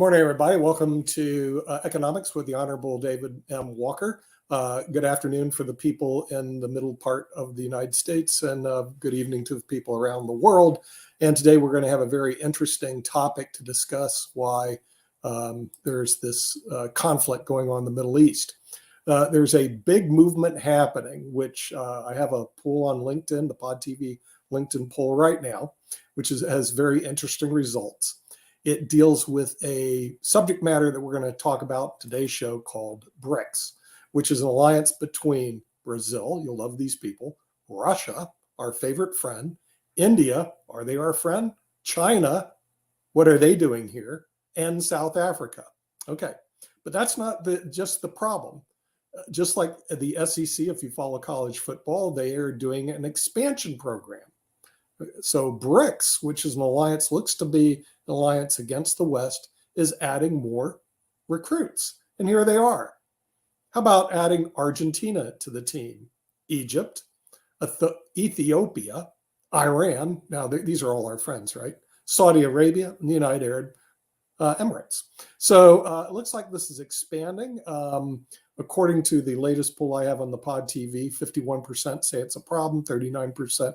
morning, everybody. Welcome to Economics with the Honorable David M. Walker. Good afternoon for the people in the middle part of the United States, and good evening to the people around the world. And today we're going to have a very interesting topic to discuss why there's this conflict going on in the Middle East. There's a big movement happening, which I have a poll on LinkedIn, the Pod TV LinkedIn poll right now, which has very interesting results. It deals with a subject matter that we're going to talk about today's show called Brics, which is an alliance between Brazil, you'll love these people, Russia, our favorite friend, India, are they our friend? China, what are they doing here? And South Africa. Okay, but that's not just the problem. Just like the SEC, if you follow college football, they are doing an expansion program. So Brics, which is an alliance, looks to be an alliance against the West, is adding more recruits. And here they are. How about adding Argentina to the team? Egypt, Ethiopia, Iran. Now, these are all our friends, right? Saudi Arabia and the United Arab Emirates. So it looks like this is expanding. According to the latest poll I have on the Pod TV, 51% say it's a problem, 39%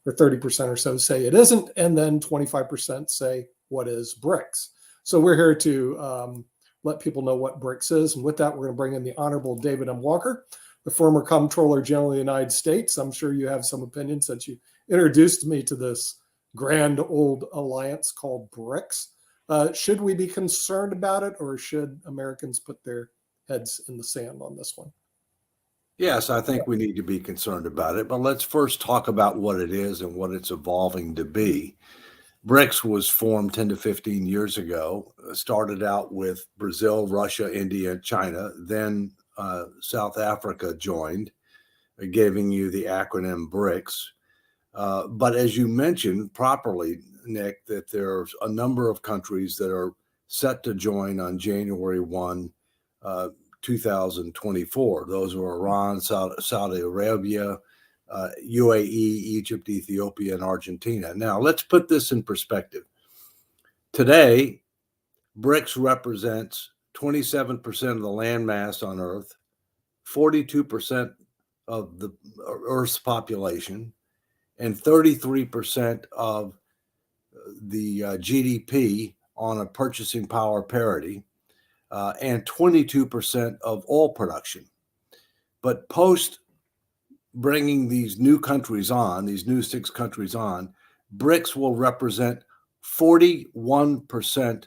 or 30% or so say it isn't, and then 25% say, what is Brics? So we're here to let people know what Brics is. And with that, we're going to bring in the Honorable David M. Walker, the former Comptroller General of the United States. I'm sure you have some opinions since you introduced me to this grand old alliance called Brics. Should we be concerned about it, or should Americans put their heads in the sand on this one? Yes, I think we need to be concerned about it, but let's first talk about what it is and what it's evolving to be. Brics was formed 10 to 15 years ago, started out with Brazil, Russia, India, China, then South Africa joined, giving you the acronym Brics. But as you mentioned properly, Nick, that there's a number of countries that are set to join on January 1, 2024. Those are Iran, Saudi Arabia, UAE, Egypt, Ethiopia, and Argentina. Now, let's put this in perspective. Today, Brics represents 27% of the land mass on Earth, 42% of the Earth's population, and 33% of the GDP on a purchasing power parity, and 22% of oil production. But post bringing these new countries on, these new 6 countries on, Brics will represent 41%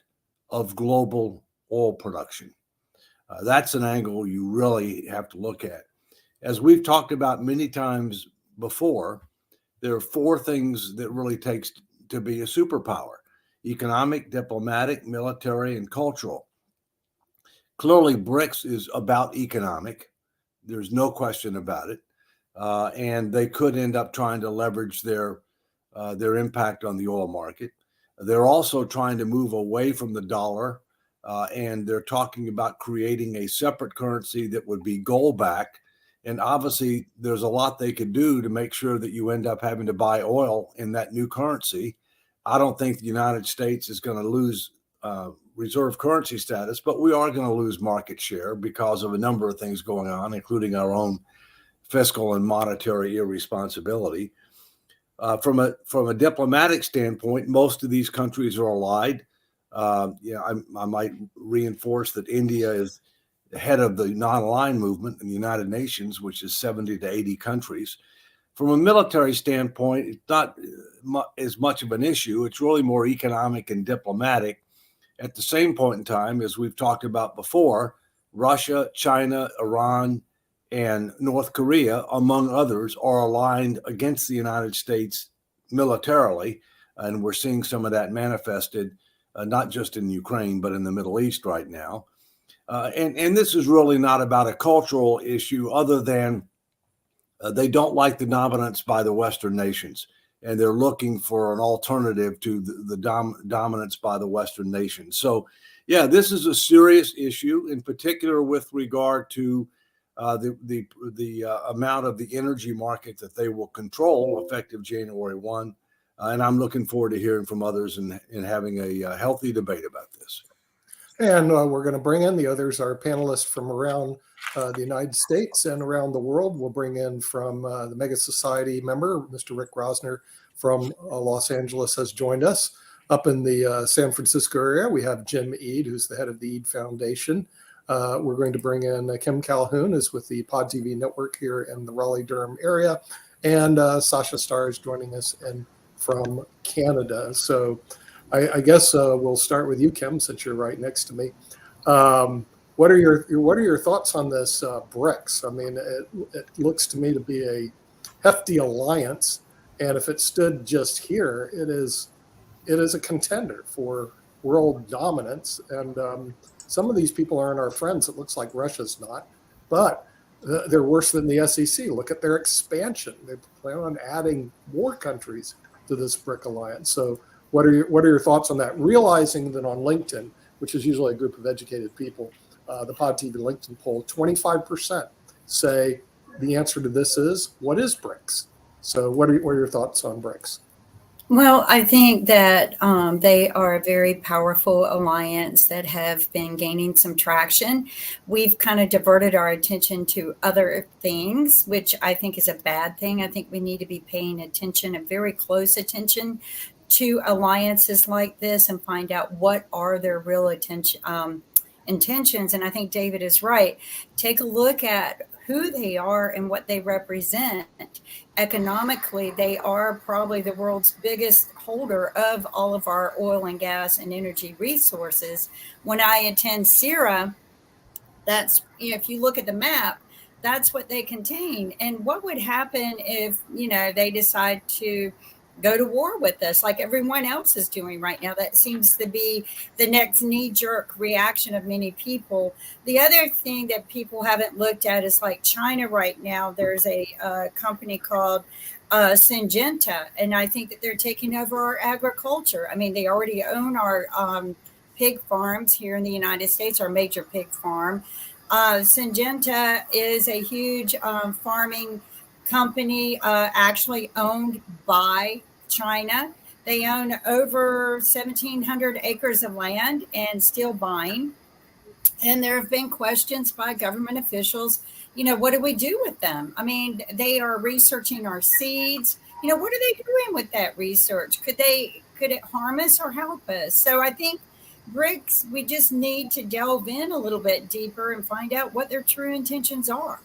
of global oil production. That's an angle you really have to look at. As we've talked about many times before, there are 4 things that really takes to be a superpower: economic, diplomatic, military, and cultural. Clearly, Brics is about economic. There's no question about it. And they could end up trying to leverage their impact on the oil market. They're also trying to move away from the dollar, and they're talking about creating a separate currency that would be gold-backed. And obviously, there's a lot they could do to make sure that you end up having to buy oil in that new currency. I don't think the United States is going to lose reserve currency status, but we are going to lose market share because of a number of things going on, including our own fiscal and monetary irresponsibility. From a diplomatic standpoint, most of these countries are allied. I might reinforce that India is the head of the non-aligned movement in the United Nations, which is 70 to 80 countries. From a military standpoint, it's not as much of an issue. It's really more economic and diplomatic. At the same point in time, as we've talked about before, Russia, China, Iran, and North Korea, among others, are aligned against the United States militarily. And we're seeing some of that manifested, not just in Ukraine, but in the Middle East right now. And this is really not about a cultural issue other than they don't like the dominance by the Western nations. And they're looking for an alternative to the dominance by the Western nations. So, yeah, this is a serious issue, in particular with regard to the amount of the energy market that they will control effective January 1. And I'm looking forward to hearing from others and having a healthy debate about this. And we're going to bring in the others, our panelists from around the United States and around the world. We'll bring in from the Mega Society member, Mr. Rick Rosner from Los Angeles has joined us. Up in the San Francisco area, we have Jim Eade, who's the head of the Eade Foundation. We're going to bring in Kim Calhoun, who's with the Pod TV network here in the Raleigh-Durham area. And Sasha Starr is joining us from Canada. So I guess we'll start with you, Kim, since you're right next to me. What are your thoughts on this Brics? I mean, it looks to me to be a hefty alliance, and if it stood just here, it is a contender for world dominance. And some of these people aren't our friends. It looks like Russia's not, but they're worse than the SEC. Look at their expansion. They plan on adding more countries to this BRIC alliance. So what are your thoughts on that? Realizing that on LinkedIn, which is usually a group of educated people, the Pod TV LinkedIn poll, 25% say the answer to this is, what is BRICS? So what are your thoughts on BRICS? Well, I think that they are a very powerful alliance that have been gaining some traction. We've kind of diverted our attention to other things, which I think is a bad thing. I think we need to be paying attention, a very close attention to alliances like this and find out what are their real intentions. And I think David is right. Take a look at who they are and what they represent. Economically, they are probably the world's biggest holder of all of our oil and gas and energy resources. When I attend CIRA, that's, if you look at the map, that's what they contain. And what would happen if, they decide to go to war with us like everyone else is doing right now? That seems to be the next knee-jerk reaction of many people. The other thing that people haven't looked at is like China right now. There's a company called Syngenta, and I think that they're taking over our agriculture. I mean, they already own our pig farms here in the United States, our major pig farm. Syngenta is a huge farming company, actually owned by China. They own over 1,700 acres of land and still buying. And there have been questions by government officials, what do we do with them? I mean, they are researching our seeds. What are they doing with that research? Could it harm us or help us? So I think BRICS, we just need to delve in a little bit deeper and find out what their true intentions are.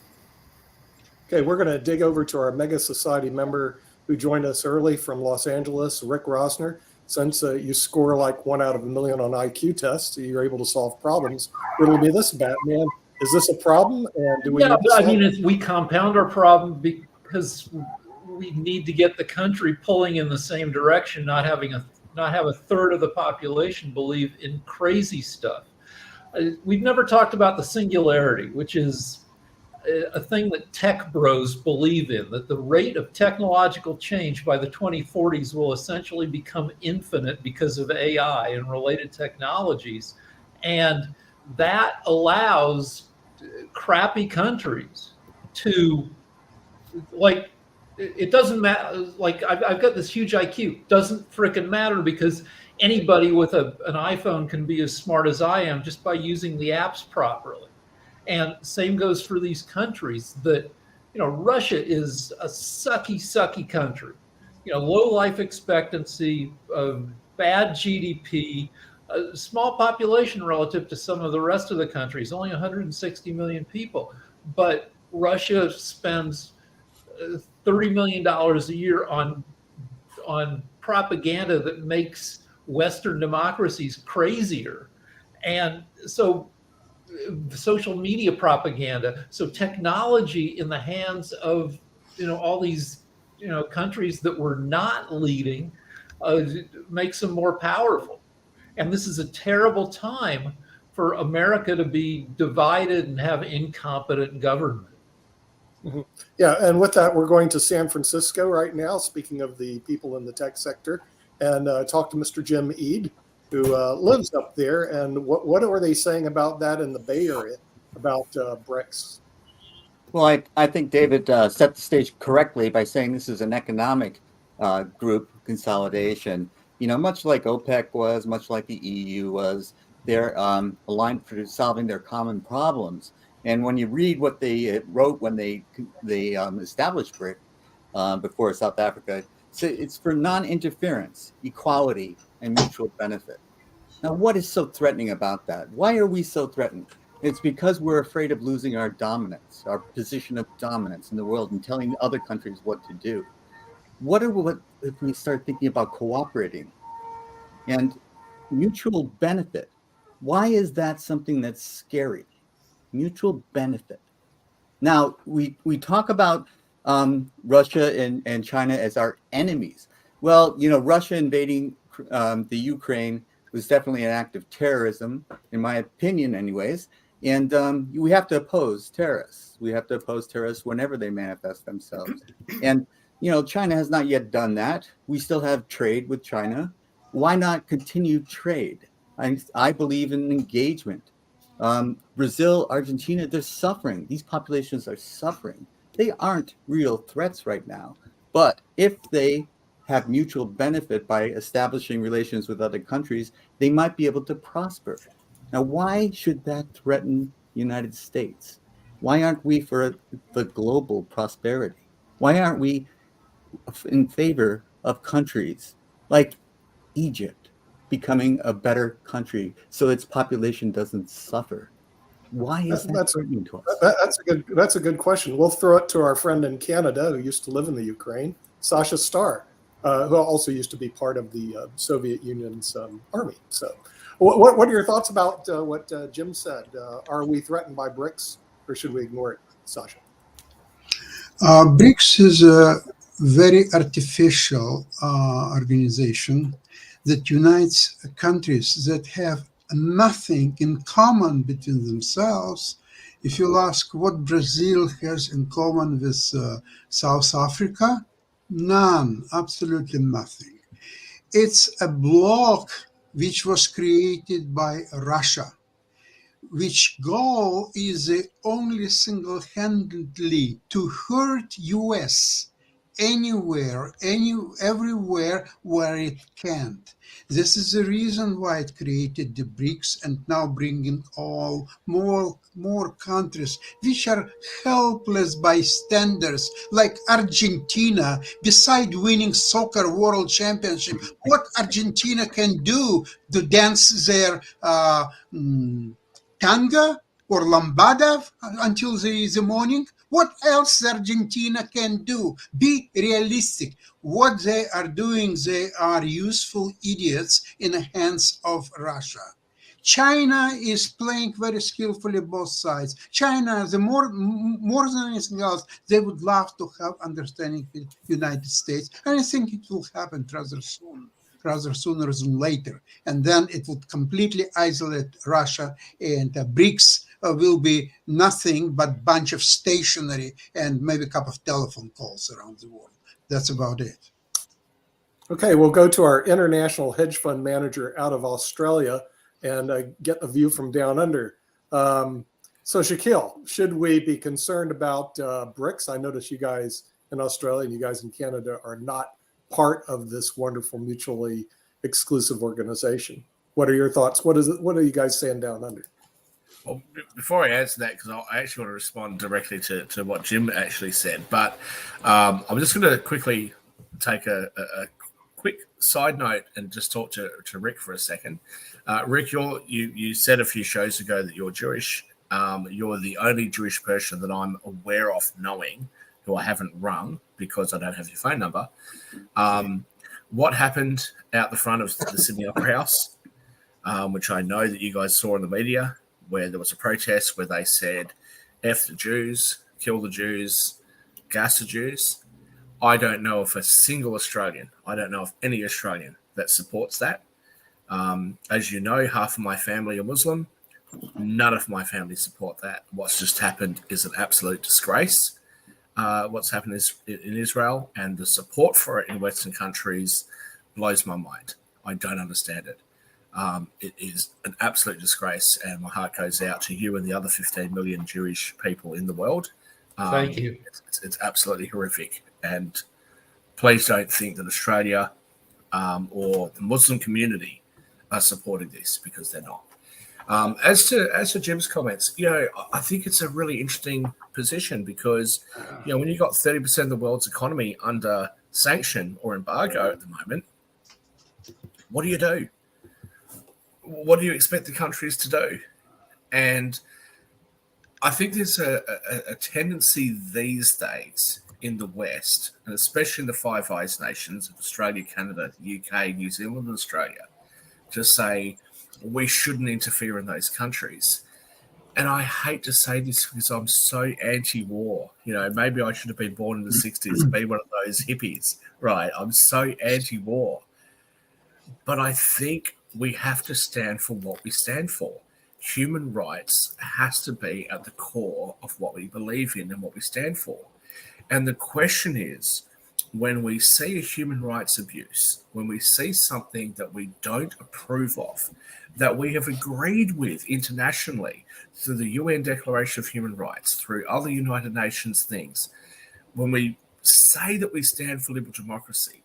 Okay, we're going to dig over to our Mega Society member who joined us early from Los Angeles, Rick Rosner. Since you score like 1 out of a million on IQ tests, you're able to solve problems. It'll be this, Batman. Is this a problem? And do we? Yeah, I mean, we compound our problem because we need to get the country pulling in the same direction, not have a third of the population believe in crazy stuff. We've never talked about the singularity, which is a thing that tech bros believe in, that the rate of technological change by the 2040s will essentially become infinite because of AI and related technologies. And that allows crappy countries to, like, it doesn't matter. Like, I've got this huge IQ. Doesn't frickin' matter because anybody with an iPhone can be as smart as I am just by using the apps properly. And same goes for these countries that, Russia is a sucky country, low life expectancy, bad GDP, a small population relative to some of the rest of the countries, only 160 million people. But Russia spends $30 million a year on propaganda that makes Western democracies crazier. And so social media propaganda. So technology in the hands of, all these, countries that were not leading makes them more powerful. And this is a terrible time for America to be divided and have incompetent government. Mm-hmm. Yeah, and with that, we're going to San Francisco right now, speaking of the people in the tech sector, and talk to Mr. Jim Eade, who lives up there. And what are they saying about that in the Bay Area, about BRICS? Well, I think David set the stage correctly by saying this is an economic group consolidation. Much like OPEC was, much like the EU was, They're aligned for solving their common problems. And when you read what they wrote when they established BRIC before South Africa, it's for non-interference, equality, and mutual benefit. Now, what is so threatening about that? Why are we so threatened? It's because we're afraid of losing our dominance, our position of dominance in the world, and telling other countries what to do. What if we start thinking about cooperating and mutual benefit? Why is that something that's scary? Mutual benefit. Now, we talk about Russia and China as our enemies. Well, Russia invading the Ukraine was definitely an act of terrorism, in my opinion, anyways. And we have to oppose terrorists. We have to oppose terrorists whenever they manifest themselves. And, China has not yet done that. We still have trade with China. Why not continue trade? I believe in engagement. Brazil, Argentina, they're suffering. These populations are suffering. They aren't real threats right now. But if they have mutual benefit by establishing relations with other countries, they might be able to prosper. Now, why should that threaten the United States? Why aren't we for the global prosperity? Why aren't we in favor of countries like Egypt becoming a better country so its population doesn't suffer? Why is that threatening to us? That's a good question. We'll throw it to our friend in Canada who used to live in the Ukraine, Sasha Starr, who also used to be part of the Soviet Union's army. So, what are your thoughts about what Jim said? Are we threatened by BRICS, or should we ignore it, Sasha? BRICS is a very artificial organization that unites countries that have nothing in common between themselves. If you'll ask what Brazil has in common with South Africa, none, absolutely nothing. It's a bloc which was created by Russia, which goal is only single-handedly to hurt US anywhere, everywhere where it can't. This is the reason why it created the BRICS and now bringing all more countries which are helpless bystanders, like Argentina. Beside winning soccer world championship, what Argentina can do to dance their tanga or lambada until the morning? What else Argentina can do? Be realistic. What they are doing, they are useful idiots in the hands of Russia. China is playing very skillfully both sides. China, the more than anything else, they would love to have understanding with the United States. And I think it will happen rather soon, rather sooner than later. And then it would completely isolate Russia, and BRICS will be nothing but bunch of stationery and maybe a couple of telephone calls around the world. That's about it. Okay, we'll go to our international hedge fund manager out of Australia and get a view from down under. So Shaquille, should we be concerned about BRICS? I notice you guys in Australia and you guys in Canada are not part of this wonderful mutually exclusive organization. What are your thoughts? What are you guys saying down under? Well, before I answer that, because I actually want to respond directly to what Jim actually said, but I'm just going to quickly take a quick side note and just talk to Rick for a second. Rick, you said a few shows ago that you're Jewish. You're the only Jewish person that I'm aware of knowing who I haven't rung because I don't have your phone number. What happened out the front of the Sydney Opera House, which I know that you guys saw in the media, where there was a protest where they said, F the Jews, kill the Jews, gas the Jews. I don't know of a single Australian, I don't know of any Australian that supports that. As you know, half of my family are Muslim. None of my family support that. What's just happened is an absolute disgrace. What's happened is in Israel, and the support for it in Western countries blows my mind. I don't understand it. It is an absolute disgrace, and my heart goes out to you and the other 15 million Jewish people in the world. Thank you. It's absolutely horrific. And please don't think that Australia or the Muslim community are supporting this, because they're not. As to Jim's comments, I think it's a really interesting position because, when you've got 30% of the world's economy under sanction or embargo at the moment, what do you do? What do you expect the countries to do? And I think there's a tendency these days in the West, and especially in the Five Eyes nations of Australia, Canada, the UK, New Zealand, and Australia, to say we shouldn't interfere in those countries. And I hate to say this because I'm so anti-war. Maybe I should have been born in the 60s, be one of those hippies, right? I'm so anti-war. But I think we have to stand for what we stand for. Human rights has to be at the core of what we believe in and what we stand for. And the question is, when we see a human rights abuse, when we see something that we don't approve of, that we have agreed with internationally through the UN Declaration of Human Rights, through other United Nations things, when we say that we stand for liberal democracy,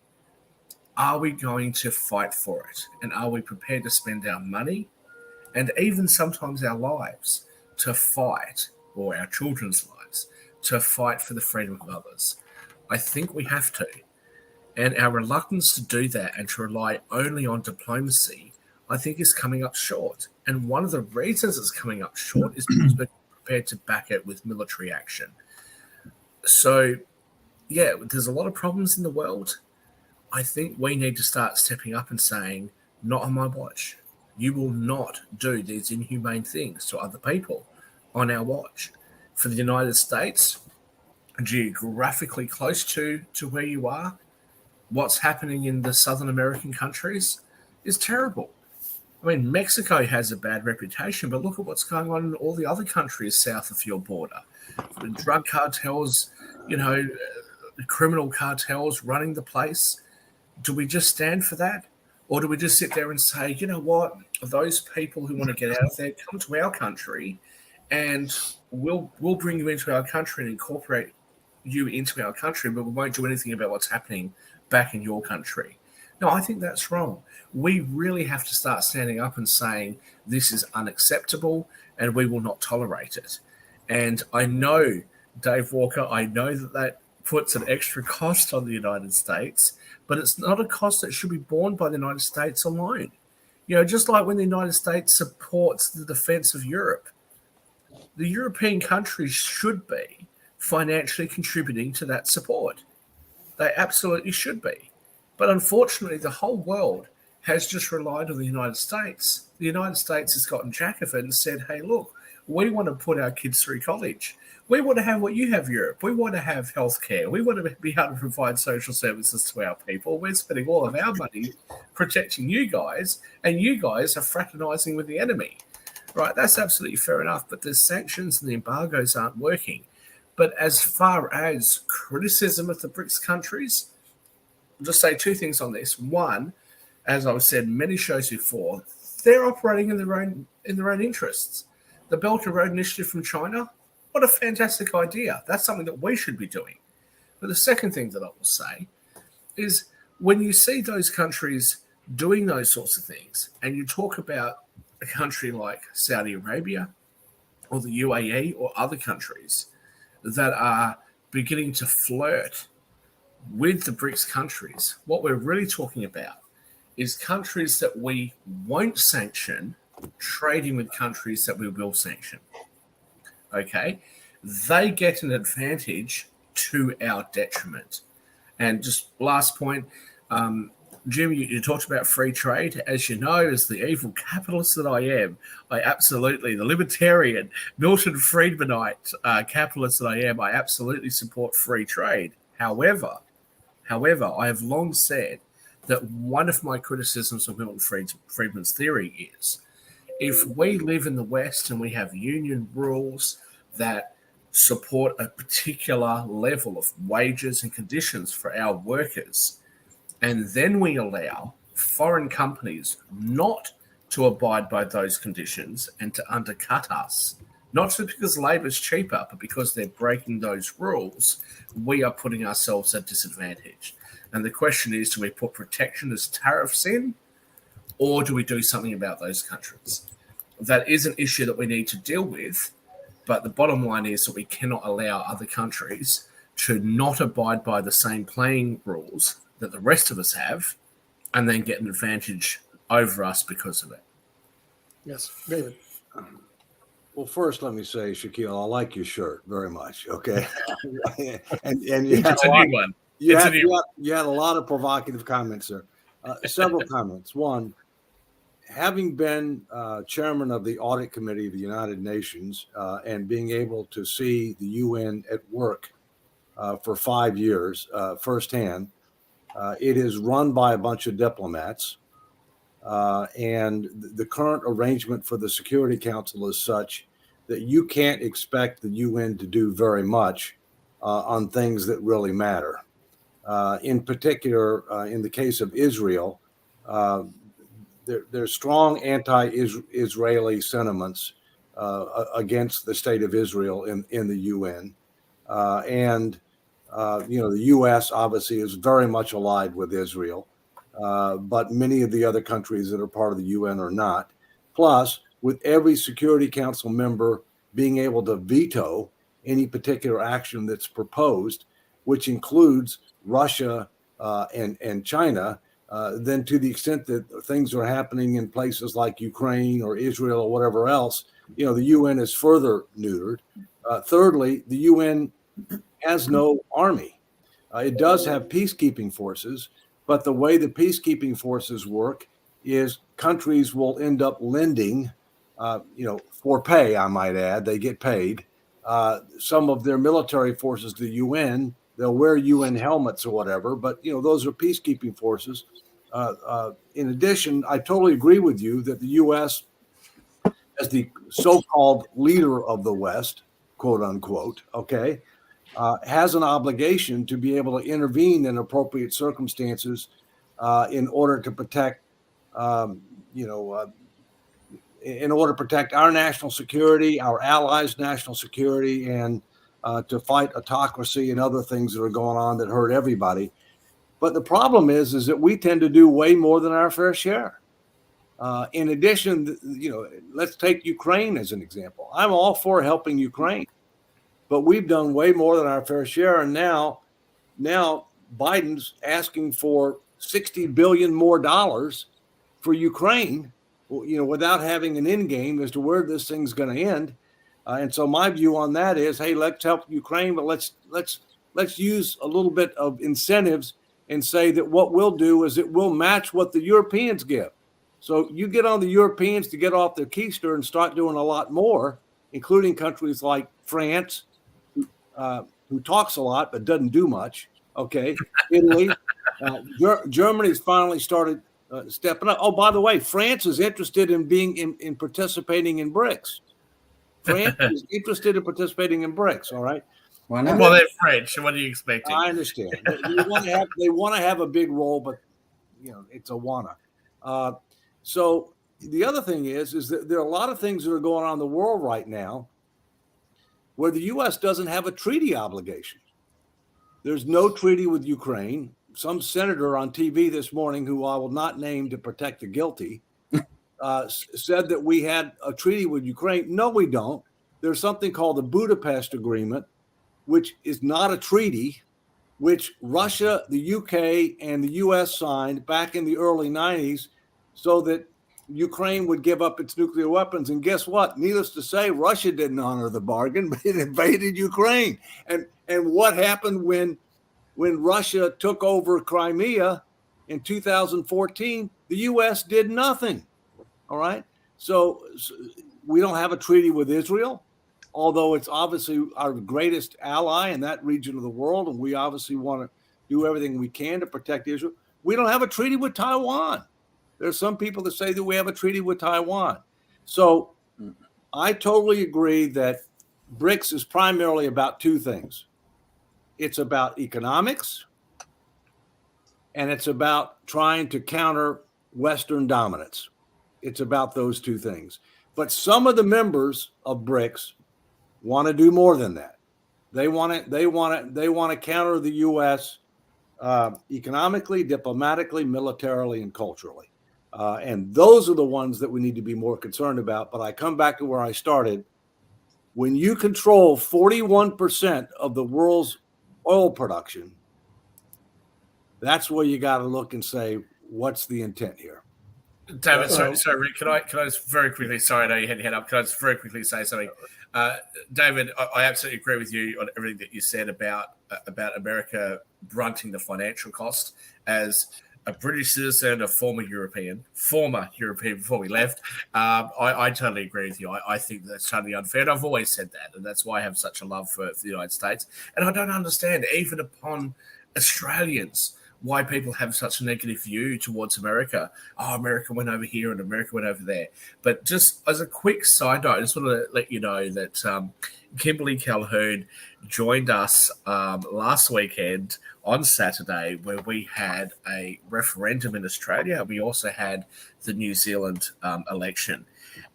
are we going to fight for it? And are we prepared to spend our money and even sometimes our lives to fight, or our children's lives, to fight for the freedom of others? I think we have to. And our reluctance to do that and to rely only on diplomacy, I think, is coming up short. And one of the reasons it's coming up short is because we're prepared to back it with military action. So, yeah, there's a lot of problems in the world. I think we need to start stepping up and saying, not on my watch. You will not do these inhumane things to other people on our watch. For the United States, geographically close to where you are, what's happening in the Southern American countries is terrible. I mean, Mexico has a bad reputation, but look at what's going on in all the other countries south of your border. The drug cartels, criminal cartels running the place. Do we just stand for that? Or do we just sit there and say, you know what, those people who want to get out of there, come to our country and we'll bring you into our country and incorporate you into our country, but we won't do anything about what's happening back in your country. No, I think that's wrong. We really have to start standing up and saying this is unacceptable and we will not tolerate it. And I know, Dave Walker, I know that puts an extra cost on the United States, but it's not a cost that should be borne by the United States alone. Just like when the United States supports the defense of Europe, the European countries should be financially contributing to that support. They absolutely should be. But unfortunately, the whole world has just relied on the United States. The United States has gotten jack of it and said, hey, look, we want to put our kids through college. We want to have what you have, Europe. We want to have healthcare. We want to be able to provide social services to our people. We're spending all of our money protecting you guys, and you guys are fraternizing with the enemy. Right? That's absolutely fair enough, but the sanctions and the embargoes aren't working. But as far as criticism of the Brics countries, I'll just say two things on this. One, as I've said many shows before, they're operating in their own interests. The Belt and Road Initiative from China, what a fantastic idea. That's something that we should be doing. But the second thing that I will say is when you see those countries doing those sorts of things, and you talk about a country like Saudi Arabia or the UAE or other countries that are beginning to flirt with the Brics countries, what we're really talking about is countries that we won't sanction trading with countries that we will sanction. Okay? They get an advantage to our detriment. And just last point, Jim, you talked about free trade. As you know, as the evil capitalist that I am, I absolutely, the libertarian, Milton Friedmanite capitalist that I am, I absolutely support free trade. However, I have long said that one of my criticisms of Milton Friedman's theory is if we live in the West and we have union rules that support a particular level of wages and conditions for our workers, and then we allow foreign companies not to abide by those conditions and to undercut us, not just because labor is cheaper, but because they're breaking those rules, we are putting ourselves at disadvantage. And the question is, do we put protectionist tariffs in, or do we do something about those countries? that is an issue that we need to deal with. But the bottom line is that we cannot allow other countries to not abide by the same playing rules that the rest of us have and then get an advantage over us because of it. Yes, David. Well, first, let me say, Shaquille, I like your shirt very much. Okay, and It's a new one. You It's a had, new you, one. had, you had a lot of provocative comments there. Several comments. One, having been chairman of the Audit Committee of the United Nations and being able to see the UN at work for 5 years firsthand, it is run by a bunch of diplomats. And the current arrangement for the Security Council is such that you can't expect the UN to do very much on things that really matter. In particular, in the case of Israel, there's strong anti-Israeli sentiments against the state of Israel in the UN. And the U.S. obviously is very much allied with Israel. But many of the other countries that are part of the UN are not. Plus, with every Security Council member being able to veto any particular action that's proposed, which includes Russia and China, then to the extent that things are happening in places like Ukraine or Israel or whatever else, the UN is further neutered. Thirdly, the UN has no army. It does have peacekeeping forces, but the way the peacekeeping forces work is countries will end up lending, for pay, I might add, they get paid, some of their military forces to the UN. They'll wear UN helmets or whatever, but, those are peacekeeping forces. In addition, I totally agree with you that the U.S., as the so-called leader of the West, quote unquote, okay, has an obligation to be able to intervene in appropriate circumstances in order to protect, in order to protect our national security, our allies' national security, and to fight autocracy and other things that are going on that hurt everybody. But the problem is that we tend to do way more than our fair share. In addition, let's take Ukraine as an example. I'm all for helping Ukraine, but we've done way more than our fair share. And now Biden's asking for $60 billion more for Ukraine, without having an end game as to where this thing's going to end. And so my view on that is, hey, let's help Ukraine, but let's use a little bit of incentives and say that what we'll do is it will match what the Europeans give. So you get on the Europeans to get off their keister and start doing a lot more, including countries like France, who talks a lot but doesn't do much. Okay, Italy, Germany's finally started stepping up. Oh, by the way, France is interested in being in participating in Brics. France is interested in participating in Brics. All right. Why not? Well, they're French. What are you expecting? I understand. They want to have a big role, but it's a wanna. So the other thing is that there are a lot of things that are going on in the world right now where the U.S. doesn't have a treaty obligation. There's no treaty with Ukraine. Some senator on TV this morning, who I will not name to protect the guilty, said that we had a treaty with Ukraine. No, we don't. There's something called the Budapest Agreement, which is not a treaty, which Russia, the UK, and the US signed back in the early 90s so that Ukraine would give up its nuclear weapons. And guess what? Needless to say, Russia didn't honor the bargain, but it invaded Ukraine. And what happened when Russia took over Crimea in 2014? The US did nothing. All right. So we don't have a treaty with Israel, although it's obviously our greatest ally in that region of the world. And we obviously want to do everything we can to protect Israel. We don't have a treaty with Taiwan. There's some people that say that we have a treaty with Taiwan. So I totally agree that BRICS is primarily about two things. It's about economics, and it's about trying to counter Western dominance. It's about those two things. But some of the members of BRICS want to do more than that. They want to counter the U.S. Economically, diplomatically, militarily, and culturally. And those are the ones that we need to be more concerned about. But I come back to where I started. When you control 41% of the world's oil production, that's where you got to look and say, what's the intent here? David, sorry, Rick, can I just very quickly, sorry, I know you had your hand up, can I just very quickly say something? David, I absolutely agree with you on everything that you said about America brunting the financial cost. As a British citizen, a former European before we left, I totally agree with you. I think that's totally unfair. And I've always said that, and that's why I have such a love for the United States. And I don't understand, even upon Australians, why people have such a negative view towards America. Oh, America went over here and America went over there. But just as a quick side note, I just want to let you know that Kimberly Calhoun joined us last weekend on Saturday, where we had a referendum in Australia. We also had the New Zealand election.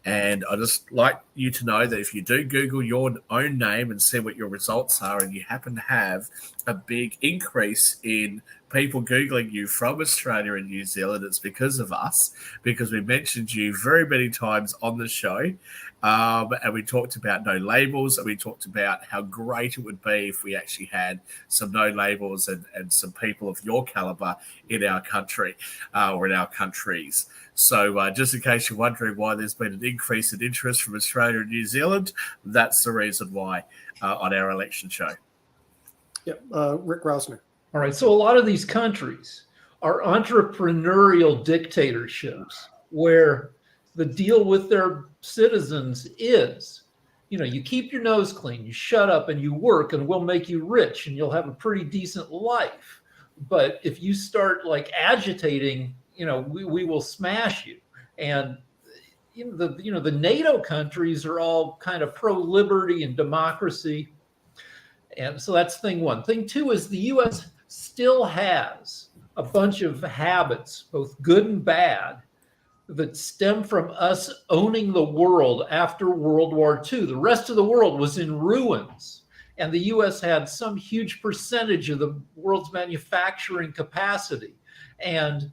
And I just like you to know that if you do Google your own name and see what your results are, and you happen to have a big increase in people Googling you from Australia and New Zealand, it's because of us, because we mentioned you very many times on the show. And we talked about no labels, and we talked about how great it would be if we actually had some no labels and some people of your caliber in our country or in our countries. So just in case you're wondering why there's been an increase in interest from Australia and New Zealand, that's the reason why on our election show. Yep. Rick Rausner. All right. So a lot of these countries are entrepreneurial dictatorships where the deal with their citizens is, you keep your nose clean, you shut up and you work, and we'll make you rich and you'll have a pretty decent life. But if you start agitating, we will smash you. And the NATO countries are all kind of pro-liberty and democracy. And so that's thing one. Thing two is the U.S. still has a bunch of habits, both good and bad, that stem from us owning the world after World War II. The rest of the world was in ruins, and the U.S. had some huge percentage of the world's manufacturing capacity. And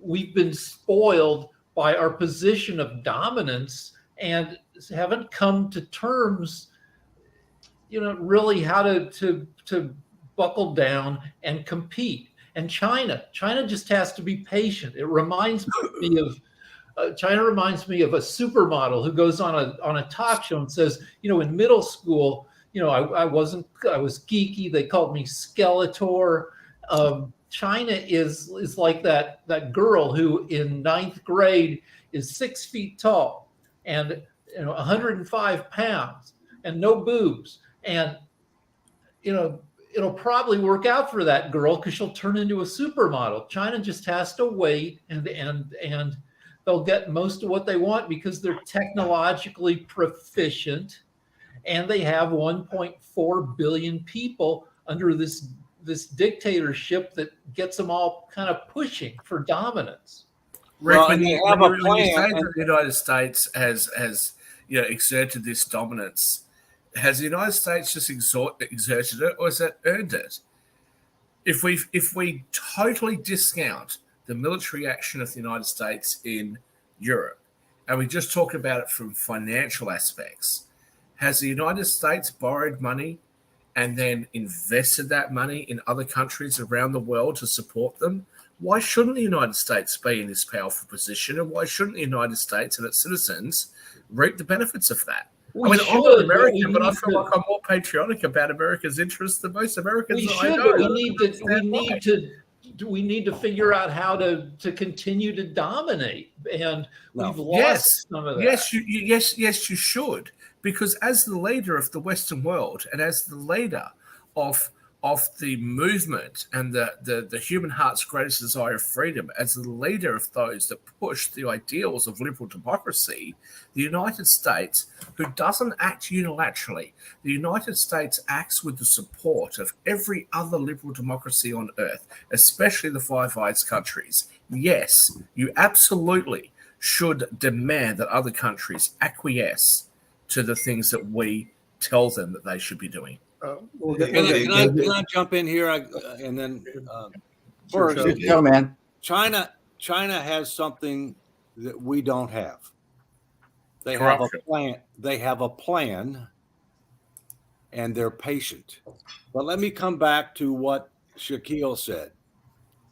we've been spoiled by our position of dominance and haven't come to terms, really how to buckle down and compete. And China just has to be patient. It reminds me of China reminds me of a supermodel who goes on a talk show and says, in middle school, I was geeky. They called me Skeletor. China is like that girl who in 9th grade is 6 feet tall and 105 pounds and no boobs. And it'll probably work out for that girl because she'll turn into a supermodel. China just has to wait, and they'll get most of what they want because they're technologically proficient, and they have 1.4 billion people under this dictatorship that gets them all kind of pushing for dominance. Rick, Well, when and they you have a when you say plan. that the United States has exerted this dominance, has the United States just exerted it, or has it earned it? If we totally discount the military action of the United States in Europe, and we just talk about it from financial aspects, has the United States borrowed money and then invested that money in other countries around the world to support them? Why shouldn't the United States be in this powerful position, and why shouldn't the United States and its citizens reap the benefits of that? I'm an American, but I feel like I'm more patriotic about America's interests than most Americans. We need to figure out how to continue to dominate, and we've lost some of that. Yes, you should, because as the leader of the Western world and as the leader of the movement and the human heart's greatest desire of freedom, as the leader of those that push the ideals of liberal democracy, the United States, who doesn't act unilaterally, the United States acts with the support of every other liberal democracy on earth, especially the Five Eyes countries. Yes, you absolutely should demand that other countries acquiesce to the things that we tell them that they should be doing. Can I jump in here? And then first, Go, man. China has something that we don't have. They Corruption. have a plan. They have a plan, and they're patient. But let me come back to what Shaquille said.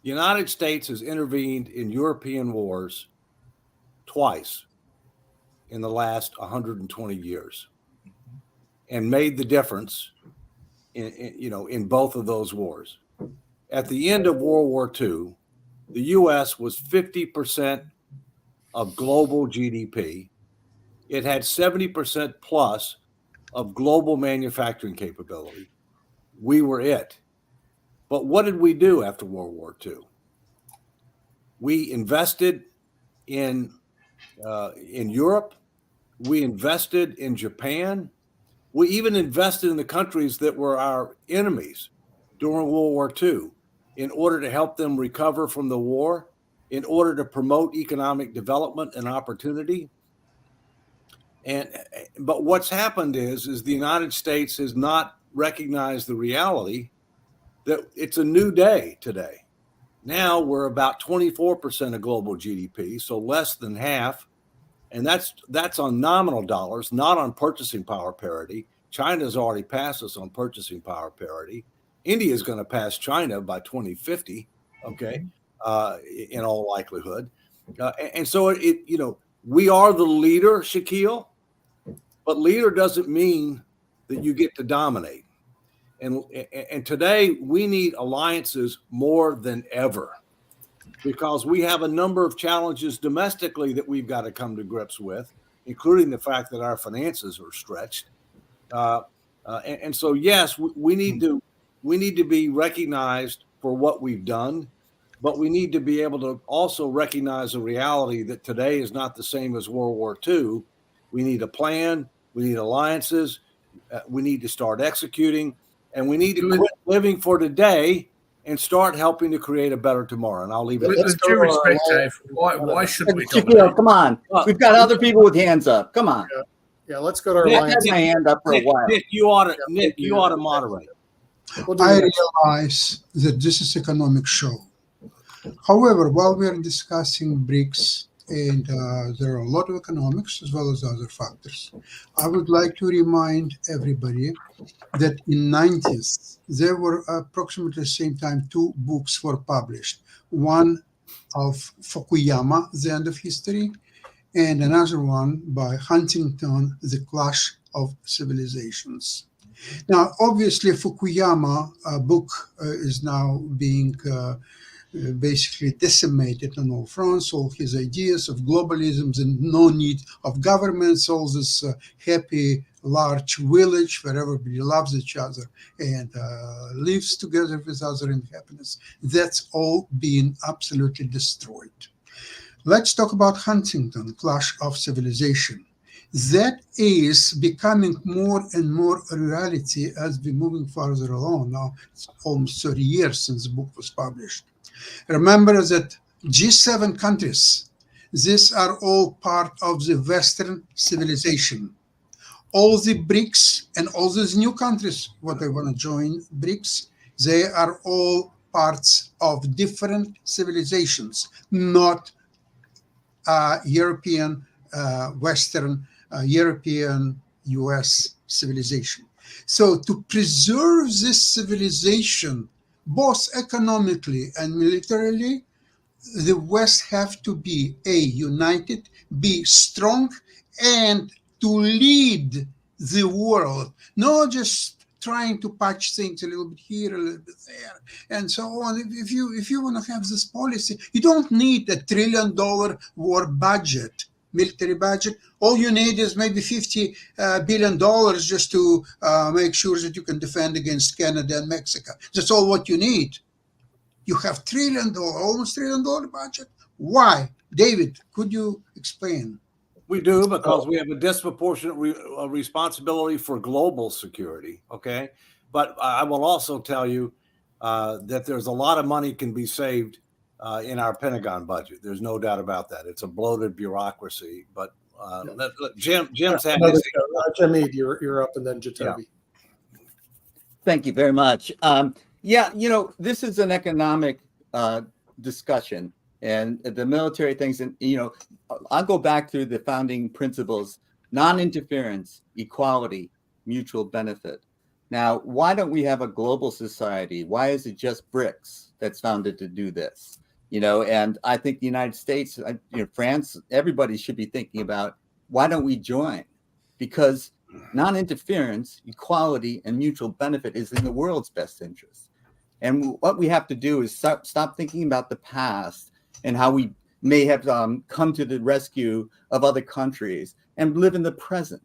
The United States has intervened in European wars twice in the last 120 years and made the difference in both of those wars. At the end of World War II, the U.S. was 50% of global GDP. It had 70% plus of global manufacturing capability. We were it. But what did we do after World War II? We invested in Europe. We invested in Japan. We even invested in the countries that were our enemies during World War II in order to help them recover from the war, in order to promote economic development and opportunity. But what's happened is the United States has not recognized the reality that it's a new day today. Now we're about 24% of global GDP, so less than half. And that's on nominal dollars, not on purchasing power parity. China's already passed us on purchasing power parity. India is going to pass China by 2050, okay, in all likelihood. And so we are the leader, Shaquille, but leader doesn't mean that you get to dominate. And today we need alliances more than ever, because we have a number of challenges domestically that we've got to come to grips with, including the fact that our finances are stretched. And so, yes, we need to be recognized for what we've done, but we need to be able to also recognize the reality that today is not the same as World War II. We need a plan. We need alliances. We need to start executing, and we need to quit living for today and start helping to create a better tomorrow. And I'll leave it. With due respect, Dave, why should we Shaquille, dominate? come on. We've got other people with hands up. Come on. Yeah, let's go to our I've had alliance. my hand up for a while. Nick, you ought to moderate. We'll do I that. realize that this is economic show. However, while we are discussing BRICS, and there are a lot of economics as well as other factors, I would like to remind everybody that in 90s, there were approximately the same time 2 books were published. One of Fukuyama, The End of History, and another one by Huntington, The Clash of Civilizations. Now, obviously, Fukuyama book is now being basically decimated on all fronts. All his ideas of globalism and no need of governments, all this happy large village where everybody loves each other and lives together with other in happiness. That's all being absolutely destroyed. Let's talk about Huntington, Clash of Civilization. That is becoming more and more a reality as we're moving further along. Now, it's almost 30 years since the book was published. Remember that G7 countries, these are all part of the Western civilization. All the BRICS and all these new countries, what they want to join BRICS, they are all parts of different civilizations, not European, Western, European, US civilization. So to preserve this civilization, both economically and militarily, the West have to be A, united, B, strong, and to lead the world, not just trying to patch things a little bit here, a little bit there, and so on. If you want to have this policy, you don't need $1 trillion war budget, military budget. All you need is maybe $50 billion just to make sure that you can defend against Canada and Mexico. That's all what you need. You have almost $1 trillion budget. Why? David, could you explain? We do, because we have a disproportionate responsibility for global security, okay? But I will also tell you that there's a lot of money can be saved in our Pentagon budget. There's no doubt about that. It's a bloated bureaucracy, but Jim's had his... Jimmy, you're up, and then Jacoby. Thank you very much. This is an economic discussion, And the military things, and I'll go back to the founding principles: non-interference, equality, mutual benefit. Now, why don't we have a global society? Why is it just Brics that's founded to do this? And I think the United States, France, everybody should be thinking about, why don't we join? Because non-interference, equality, and mutual benefit is in the world's best interest. And what we have to do is stop thinking about the past and how we may have come to the rescue of other countries and live in the present,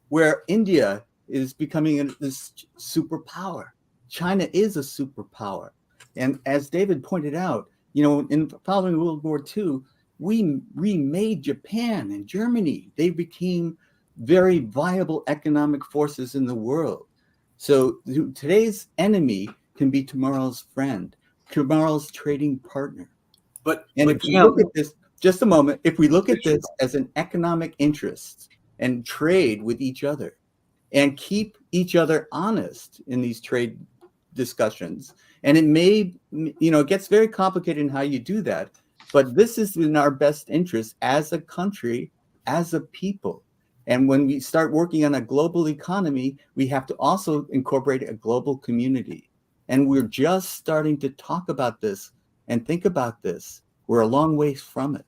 where India is becoming this superpower. China is a superpower. And as David pointed out, in following World War II, we remade Japan and Germany. They became very viable economic forces in the world. So today's enemy can be tomorrow's friend, tomorrow's trading partner. If we look at this, just a moment, if we look at this as an economic interest and trade with each other and keep each other honest in these trade discussions, and it gets very complicated in how you do that, but this is in our best interest as a country, as a people. And when we start working on a global economy, we have to also incorporate a global community. And we're just starting to talk about this and think about this. We're a long ways from it.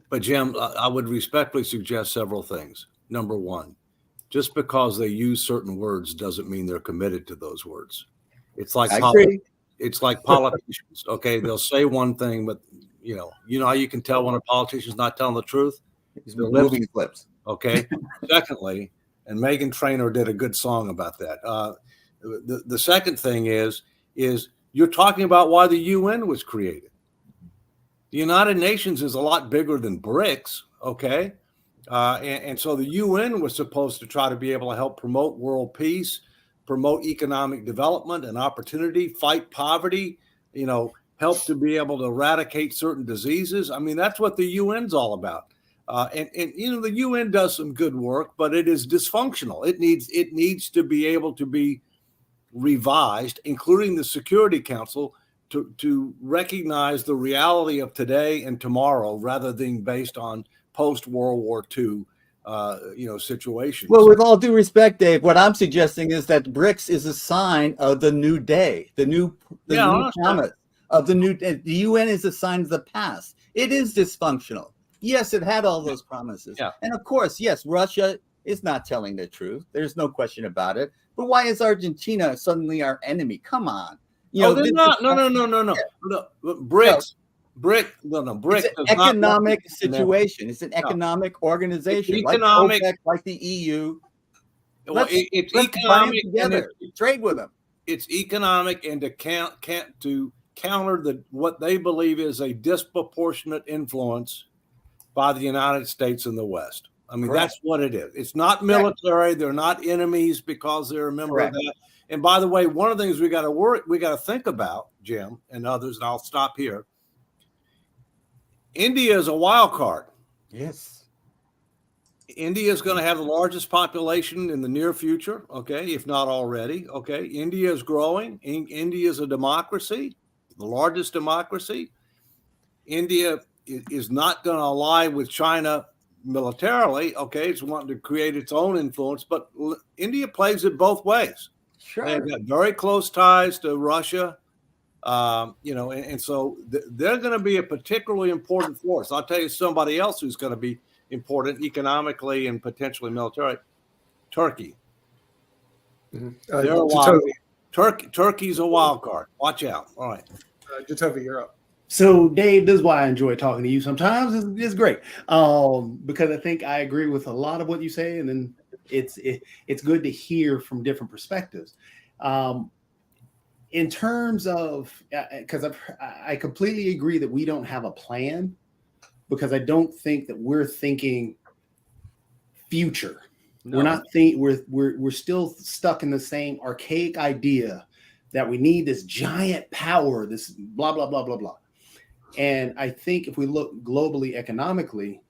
But Jim, I would respectfully suggest several things. Number one, just because they use certain words doesn't mean they're committed to those words. It's like politicians. Okay, they'll say one thing, but you know how you can tell when a politician's not telling the truth? He's moving flips. Okay. Secondly, and Megan Trainor did a good song about that. The second thing is you're talking about why the UN was created. The United Nations is a lot bigger than Brics, okay? And so the UN was supposed to try to be able to help promote world peace, promote economic development and opportunity, fight poverty, help to be able to eradicate certain diseases. I mean, that's what the UN's all about. And the UN does some good work, but it is dysfunctional. It needs to be able to be revised, including the Security Council, to recognize the reality of today and tomorrow, rather than based on post-World War II, situations. Well, with all due respect, Dave, what I'm suggesting is that Brics is a sign of the new day, the new promise of the new. The UN is a sign of the past. It is dysfunctional. Yes, it had all those promises. Yeah. And of course, yes, Russia is not telling the truth. There's no question about it. But why is Argentina suddenly our enemy? Come on. They're not. No. Brics. It's an economic situation. It's an economic organization. It's economic, like the EU. Well, it's economic together. Trade with them. It's economic, and to counter what they believe is a disproportionate influence by the United States and the West. I mean, Correct. That's what it is. It's not military. They're not enemies because they're a member Correct. Of that. And by the way, one of the things we got to think about, Jim and others, and I'll stop here. India is a wild card. Yes. India is going to have the largest population in the near future, okay, if not already, okay. India is growing. India is a democracy, the largest democracy. India is not going to ally with China militarily, okay. It's wanting to create its own influence, but India plays it both ways. Sure. They've got very close ties to Russia. And so they're going to be a particularly important force. I'll tell you somebody else who's going to be important economically and potentially militarily. Turkey. Mm-hmm. Turkey's a wild card. Watch out. All right. Jacoby, you're up. So, Dave, this is why I enjoy talking to you sometimes. It's great because I think I agree with a lot of what you say, and then it's good to hear from different perspectives. In terms of, because I completely agree that we don't have a plan, because I don't think that we're thinking future. No. We're not we're still stuck in the same archaic idea that we need this giant power, this blah blah blah blah blah. And I think if we look globally economically,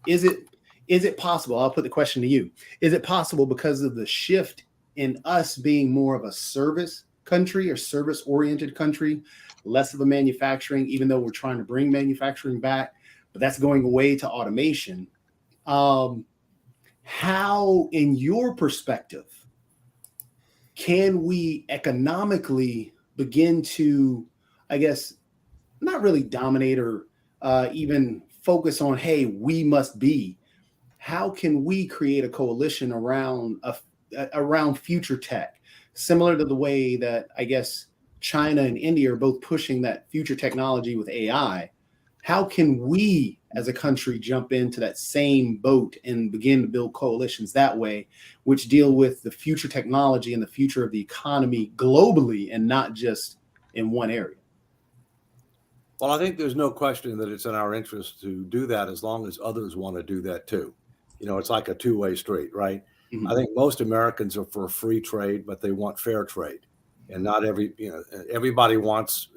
is it possible? I'll put the question to you. Is it possible, because of the shift in us being more of a service country or service-oriented country, less of a manufacturing, even though we're trying to bring manufacturing back, but that's going away to automation. How, in your perspective, can we economically begin to, I guess, not really dominate or even focus on, hey, we must be? How can we create a coalition around future tech, similar to the way that I guess China and India are both pushing that future technology with AI? How can we as a country jump into that same boat and begin to build coalitions that way, which deal with the future technology and the future of the economy globally and not just in one area? Well, I think there's no question that it's in our interest to do that as long as others want to do that too. It's like a two-way street, right? Mhm. I think most Americans are for free trade, but they want fair trade. And not everybody wants,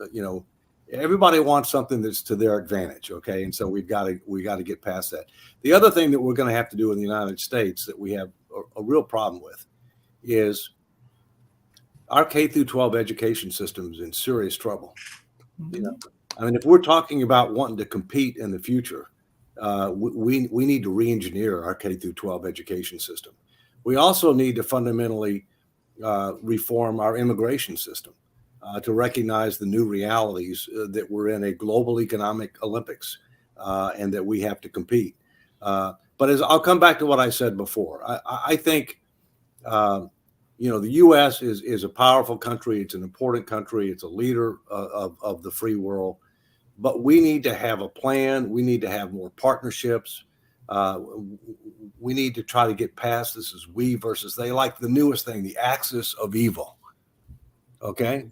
everybody wants something that's to their advantage. Okay. And so we got to get past that. The other thing that we're going to have to do in the United States that we have a real problem with is our K through 12 education system is in serious trouble. I mean, if we're talking about wanting to compete in the future, we need to re-engineer our K through 12 education system. We also need to fundamentally reform our immigration system to recognize the new realities that we're in a global economic Olympics and that we have to compete. But I'll come back to what I said before. I think, the U.S. is a powerful country. It's an important country. It's a leader of the free world. But we need to have a plan. We need to have more partnerships. We need to try to get past this as we versus they, like the newest thing, the axis of evil. Okay.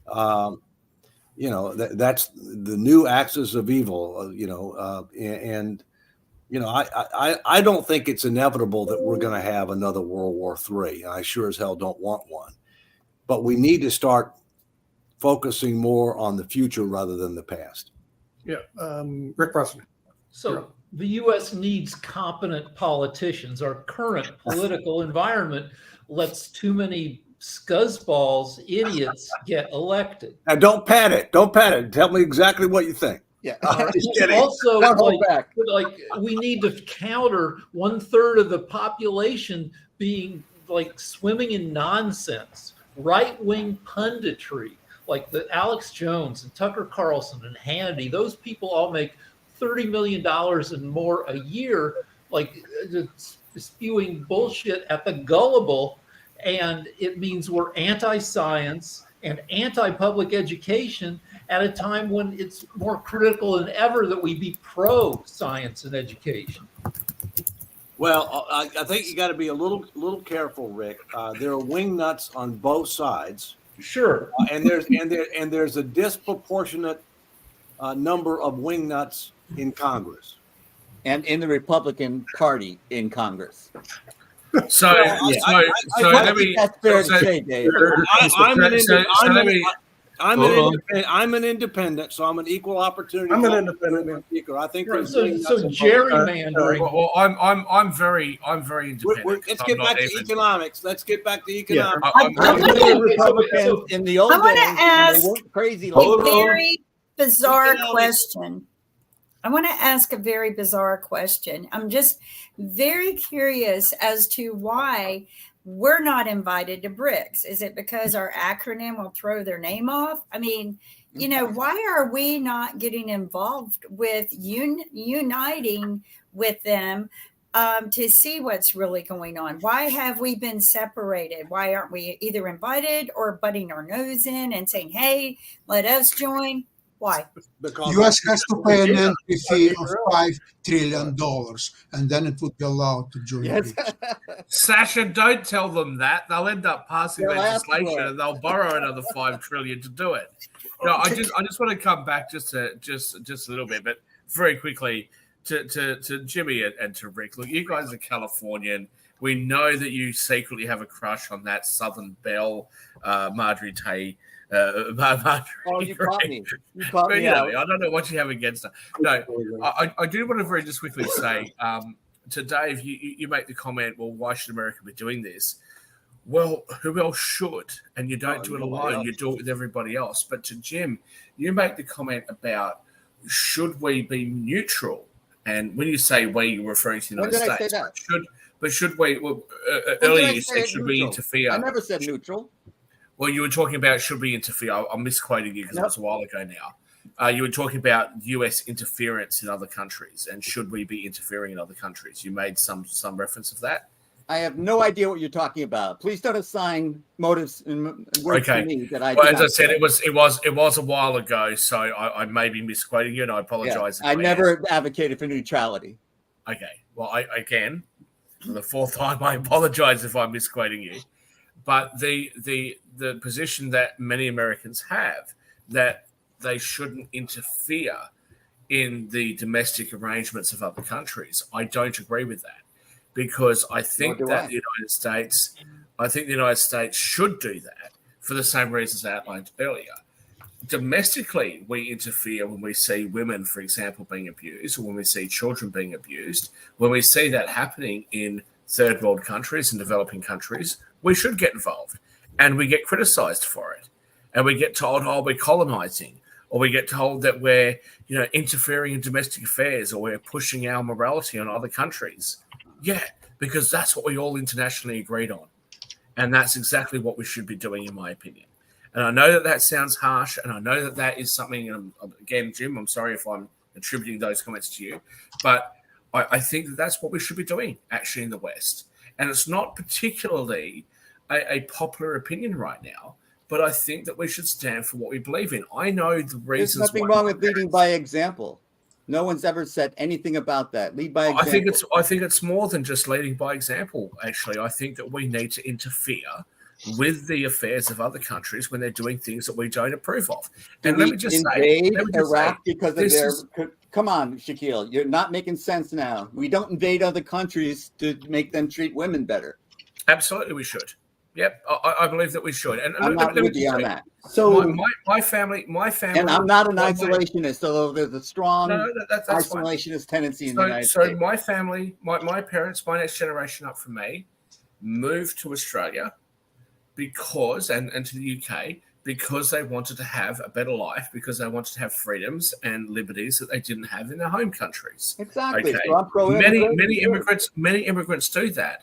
That's the new axis of evil, I don't think it's inevitable that we're going to have another World War III. I sure as hell don't want one, but we need to start focusing more on the future rather than the past. Yeah. Rick Preston. So the U.S. needs competent politicians. Our current political environment lets too many scuzzballs, idiots get elected. Now, don't pat it. Don't pat it. Tell me exactly what you think. Yeah. Also, Don't hold back. like we need to counter 1/3 of the population being like swimming in nonsense, right-wing punditry, like the Alex Jones and Tucker Carlson and Hannity. Those people all make $30 million and more a year, like spewing bullshit at the gullible. And it means we're anti-science and anti-public education at a time when it's more critical than ever that we be pro-science and education. Well, I think you got to be a little careful, Rick. There are wingnuts on both sides. Sure. And there's a disproportionate number of wingnuts in Congress. And in the Republican Party in Congress. So let me. That's fair to say, Dave. I'm an independent, so I'm an equal opportunity. I'm an independent speaker. I think Right. So gerrymandering. Well, I'm very independent. Let's get back to economics. Yeah, Republicans in the old I wanna days, when ask they weren't crazy A like that. very bizarre question. I want to ask a very bizarre question. I'm just very curious as to why we're not invited to Brics. Is it because our acronym will throw their name off? I mean, why are we not getting involved with uniting with them to see what's really going on? Why have we been separated? Why aren't we either invited or butting our nose in and saying, hey, let us join? Why? Because U.S. has to pay an entry fee of $5 trillion, and then it would be allowed to join. Yes. Sasha, don't tell them that. They'll end up passing They'll ask for legislation it. and they'll borrow another $5 trillion to do it. No, I just want to come back just a little bit, but very quickly to Jimmy and to Rick. Look, you guys are Californian. We know that you secretly have a crush on that Southern Belle, Marjorie Taylor. Oh, you caught me. You caught me out. I don't know what you have against her. No, I do want to very just quickly say to Dave, you make the comment, well, why should America be doing this? Well, who else should? And you don't do it alone. You do it with everybody else. But to Jim, you make the comment about should we be neutral? And when you say we, you're referring to the When United did I say States. that? But should we? Well, When did earlier I you say said it should we neutral? interfere? I never said neutral. Well, you were talking about should we interfere. I'm misquoting you because it was a while ago now. You were talking about U.S. interference in other countries and should we be interfering in other countries? You made some reference of that. I have no idea what you're talking about. Please don't assign motives and words to me that I. Well, as I said, it was a while ago, so I may be misquoting you, and I apologize. I never advocated for neutrality. Okay. Well, I again, for the fourth time, I apologize if I'm misquoting you. But the position that many Americans have that they shouldn't interfere in the domestic arrangements of other countries, I don't agree with that. Because I think that the United States should do that for the same reasons outlined earlier. Domestically, we interfere when we see women, for example, being abused, or when we see children being abused. When we see that happening in third world countries and developing countries, we should get involved. And we get criticized for it. And we get told, oh, we're colonizing. Or we get told that we're, interfering in domestic affairs, or we're pushing our morality on other countries. Yeah, because that's what we all internationally agreed on. And that's exactly what we should be doing, in my opinion. And I know that sounds harsh, and I know that is something, and again, Jim, I'm sorry if I'm attributing those comments to you, but I think that's what we should be doing, actually, in the West. And it's not particularly a popular opinion right now, but I think that we should stand for what we believe in. I know the reasons. There's nothing wrong with leading by example. No one's ever said anything about that. Lead by example. I think it's more than just leading by example, actually. I think that we need to interfere with the affairs of other countries when they're doing things that we don't approve of. And let me just invade Iraq because of their. Come on, Shaquille, you're not making sense now. We don't invade other countries to make them treat women better. Absolutely, we should. Yep, I believe that we should. And I'm not with you on that. So my family, and I'm not an isolationist, although there's a strong that's isolationist tendency in the United States. So my family, my parents, my next generation up from me, moved to Australia because and to the UK because they wanted to have a better life, because they wanted to have freedoms and liberties that they didn't have in their home countries. Exactly. Okay? So I'm pro many immigrants do that.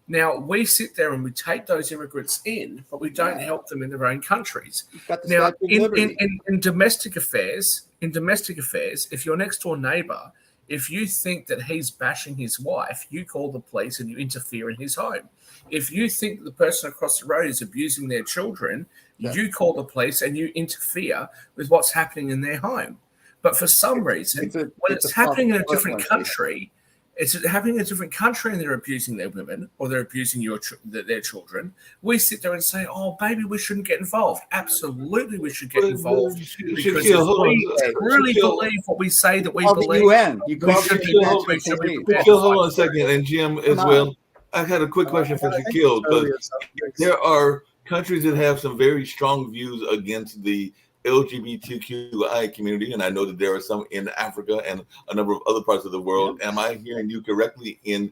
Now, we sit there and we take those immigrants in, but we don't help them in their own countries. Now, in domestic affairs, if your next door neighbor, if you think that he's bashing his wife, you call the police and you interfere in his home. If you think the person across the road is abusing their children, you call the police and you interfere with what's happening in their home. But for some reason, when it's happening in a different country, it's happening in a different country and they're abusing their women or they're abusing their children, we sit there and say, oh, baby, we shouldn't get involved. Absolutely, we should get involved. Because if we really believe what we say that we believe, hold on a second, and Jim as well. I had a quick question for Shaquille, because there are countries that have some very strong views against the LGBTQI community, and I know that there are some in Africa and a number of other parts of the world. Am I hearing you correctly in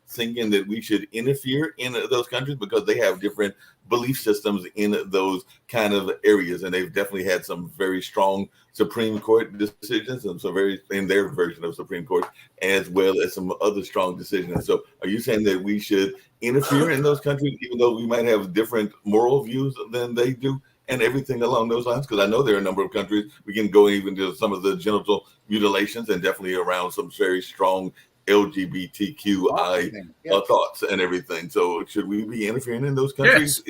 thinking that we should interfere in those countries because they have different belief systems in those kind of areas, and they've definitely had some very strong Supreme Court decisions and some very in their version of Supreme Court, as well as some other strong decisions. So, are you saying that we should interfere in those countries, even though we might have different moral views than they do? And everything along those lines, because I know there are a number of countries, we can go even to some of the genital mutilations and definitely around some very strong LGBTQI thoughts and everything. So should we be interfering in those countries?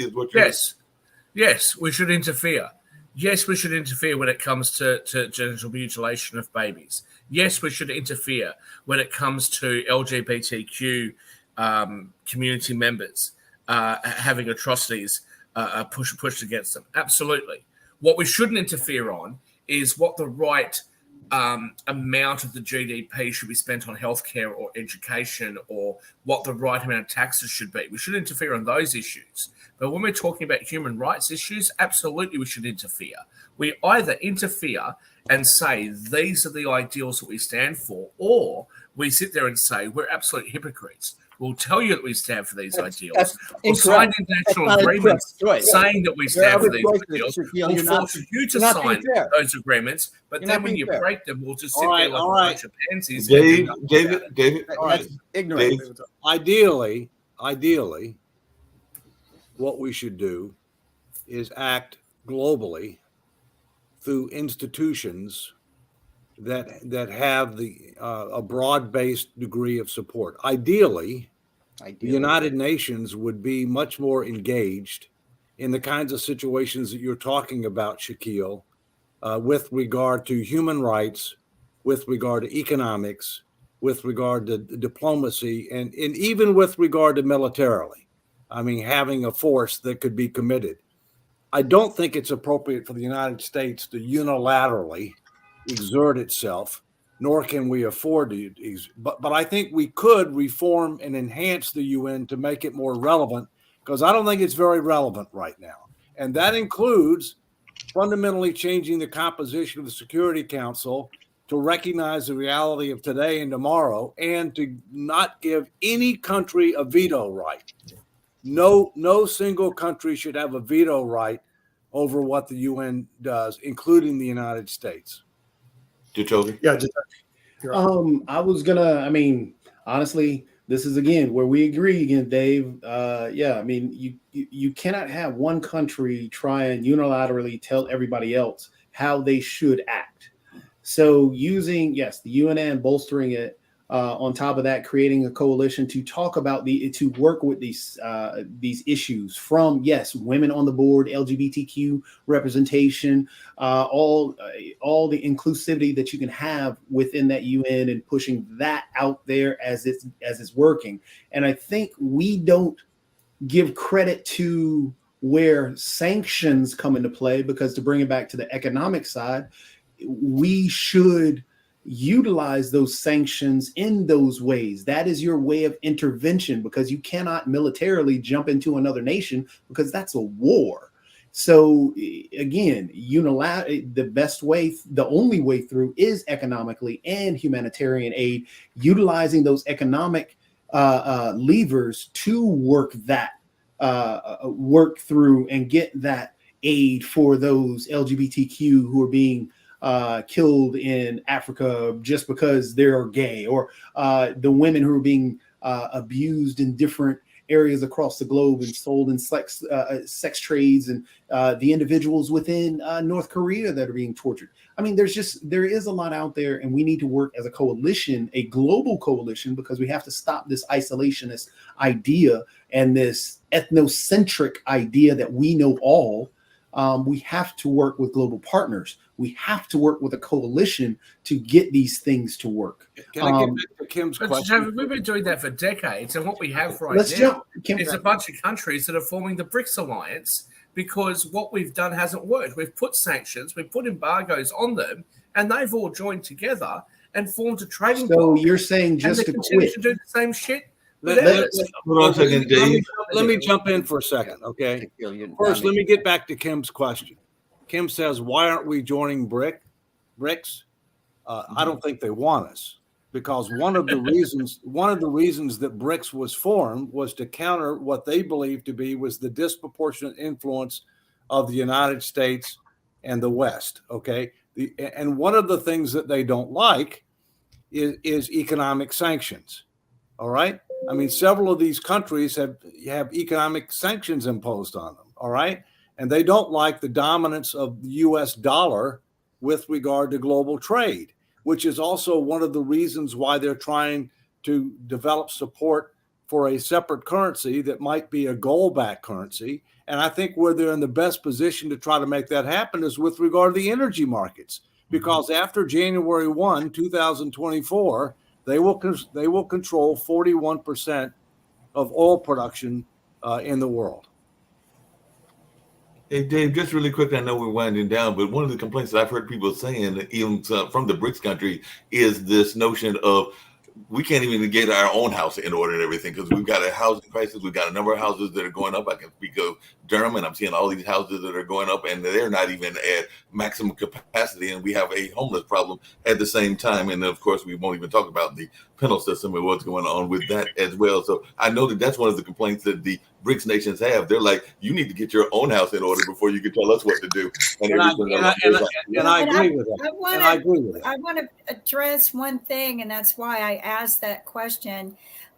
Yes, we should interfere. Yes, we should interfere when it comes to genital mutilation of babies. Yes, we should interfere when it comes to LGBTQ community members having atrocities pushed against them. Absolutely. What we shouldn't interfere on is what the right amount of the GDP should be spent on healthcare or education, or what the right amount of taxes should be. We should interfere on those issues. But when we're talking about human rights issues, absolutely we should interfere. We either interfere and say these are the ideals that we stand for, or we sit there and say we're absolute hypocrites. will tell you that we stand for these ideals, That's or sign incorrect. international That's not a agreements correct choice. saying that we There are stand for other these choices, ideals, Shaquille. will You're not- force you to you're not being sign fair. those agreements, but You're then not when being you fair. break them, we'll just All sit right, there like all a right. bunch of pansies. and do Dave, nothing David, about it. David, That's ignorant. Dave, Ideally, what we should do is act globally through institutions that have a broad-based degree of support. Ideally, the United Nations would be much more engaged in the kinds of situations that you're talking about, Shaquille, with regard to human rights, with regard to economics, with regard to diplomacy, and even with regard to militarily. I mean, having a force that could be committed. I don't think it's appropriate for the United States to unilaterally exert itself, nor can we afford to. But I think we could reform and enhance the UN to make it more relevant, because I don't think it's very relevant right now. And that includes fundamentally changing the composition of the Security Council to recognize the reality of today and tomorrow, and to not give any country a veto right. No single country should have a veto right over what the UN does, including the United States. Jacoby. Yeah, I was gonna. I mean, honestly, this is again where we agree again, Dave. Yeah, I mean, you cannot have one country try and unilaterally tell everybody else how they should act. So using the UN, bolstering it. On top of that, creating a coalition to talk about to work with these issues from women on the board, LGBTQ representation, all the inclusivity that you can have within that UN, and pushing that out there as it's working. And I think we don't give credit to where sanctions come into play, because to bring it back to the economic side, we should utilize those sanctions in those ways. That is your way of intervention, because you cannot militarily jump into another nation, because that's a war. So again, the best way, the only way through is economically and humanitarian aid, utilizing those economic levers to work through and get that aid for those LGBTQ who are being killed in Africa just because they're gay, or the women who are being abused in different areas across the globe and sold in sex trades, and the individuals within North Korea that are being tortured. I mean, there is a lot out there, and we need to work as a coalition, a global coalition, because we have to stop this isolationist idea and this ethnocentric idea that we know all. We have to work with global partners. We have to work with a coalition to get these things to work. Can I get back to Kim's question? We've been doing that for decades, and what we have right now is a bunch of countries that are forming the Brics alliance, because what we've done hasn't worked. We've put sanctions, we've put embargoes on them, and they've all joined together and formed a trading bloc. So you're saying just to quit? To do the same shit? Hold on a second, Dave. Let me jump in for a second, okay? First, let me get back to Kim's question. Kim says, why aren't we joining Brics? I don't think they want us, because one of the reasons that Brics was formed was to counter what they believed to be was the disproportionate influence of the United States and the West, okay? And one of the things that they don't like is economic sanctions, all right? I mean, several of these countries have economic sanctions imposed on them, all right? And they don't like the dominance of the U.S. dollar with regard to global trade, which is also one of the reasons why they're trying to develop support for a separate currency that might be a gold-backed currency. And I think where they're in the best position to try to make that happen is with regard to the energy markets, because after January 1, 2024, they will control 41% of oil production in the world. Hey, Dave, just really quick, I know we're winding down, but one of the complaints that I've heard people saying, even from the Brics country, is this notion of we can't even get our own house in order and everything because we've got a housing crisis. We've got a number of houses that are going up. I can speak of Durham, and I'm seeing all these houses that are going up, and they're not even at maximum capacity. And we have a homeless problem at the same time. And of course, we won't even talk about the penal system and what's going on with that as well. So I know that that's one of the complaints that the BRICS nations have. They're like, you need to get your own house in order before you can tell us what to do. And I agree with that. I agree with that. I want to address one thing, and that's why I asked that question.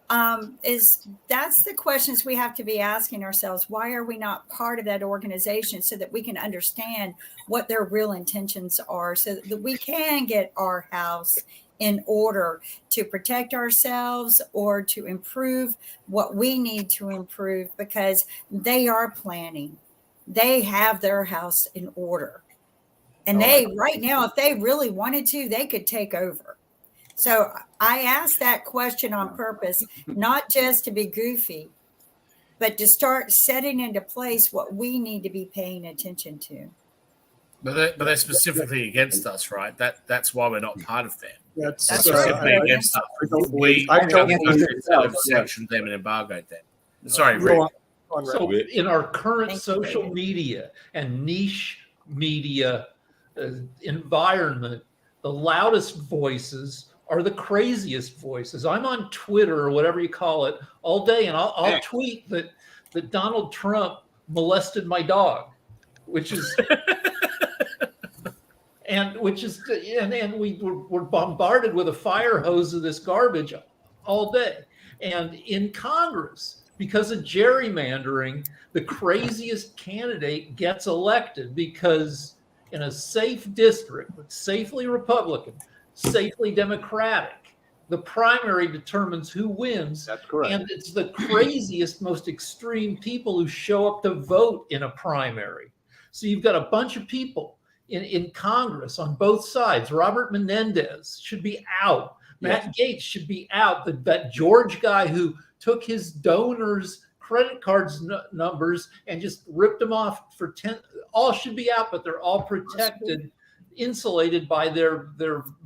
That's the questions we have to be asking ourselves. Why are we not part of that organization so that we can understand what their real intentions are, so that we can get our house in order to protect ourselves or to improve what we need to improve, because they are planning. They have their house in order. And right now, if they really wanted to, they could take over. So I asked that question on purpose, not just to be goofy, but to start setting into place what we need to be paying attention to. But they're specifically against us, right? That's why we're not part of them. That's Specifically against us. We sanctioned them and embargoed them. Sorry, Rick. So in our current social media and niche media environment, the loudest voices are the craziest voices. I'm on Twitter or whatever you call it all day, and I'll tweet that Donald Trump molested my dog, which is and we're bombarded with a fire hose of this garbage all day. And in Congress, because of gerrymandering, the craziest candidate gets elected, because in a safe district, safely Republican, safely Democratic, the primary determines who wins. That's correct. And it's the craziest, most extreme people who show up to vote in a primary. So you've got a bunch of people in Congress on both sides. Robert Menendez should be out. Matt Gaetz should be out. That George guy who took his donors' credit cards numbers and just ripped them off for 10, all should be out, but they're all protected, insulated by their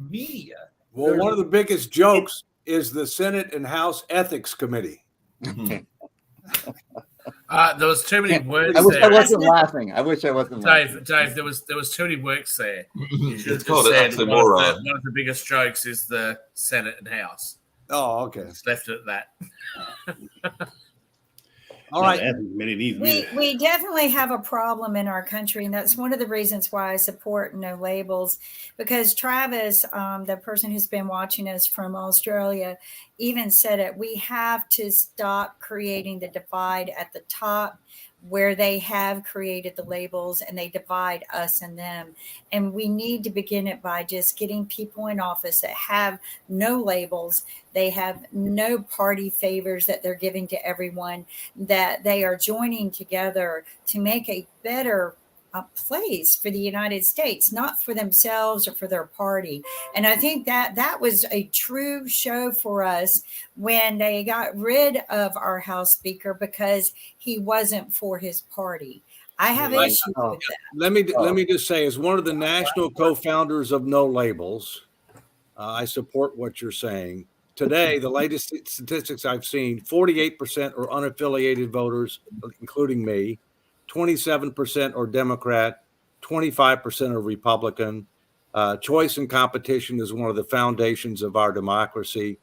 media. Well, one of the biggest jokes is the Senate and House Ethics Committee. There was too many words. I wish there. I wasn't laughing. I wish I wasn't laughing. Dave, there was too many words there. It's called an oxymoron. One of the biggest jokes is the Senate and House. Oh, okay. Just left it at that. All right. We definitely have a problem in our country, and that's one of the reasons why I support No Labels, because Travis, the person who's been watching us from Australia, even said it. We have to stop creating the divide at the top, where they have created the labels and they divide us and them. And we need to begin it by just getting people in office that have no labels. They have no party favors that they're giving to everyone, that they are joining together to make a better place for the United States, not for themselves or for their party. And I think that was a true show for us when they got rid of our House Speaker, because he wasn't for his party. I have issues with that. Let me just say, as one of the national co-founders of No Labels, I support what you're saying. Today, the latest statistics I've seen, 48% are unaffiliated voters, including me. 27% are Democrat, 25% are Republican. Choice and competition is one of the foundations of our democracy.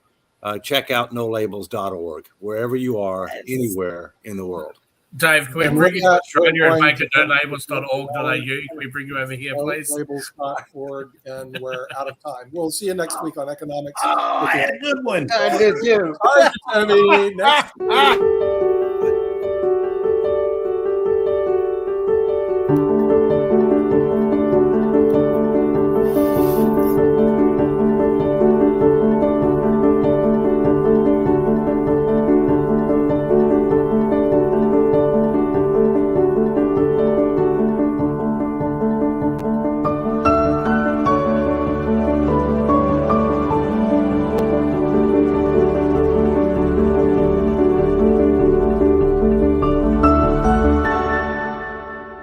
Check out nolabels.org, wherever you are, anywhere in the world. Dave, can we bring you to Australia and make it nolabels.org.au? Can we bring you over here, please? Nolabels.org, and we're out of time. We'll see you next week on Economics. I had a good one. I did too. All right, Tony, next week.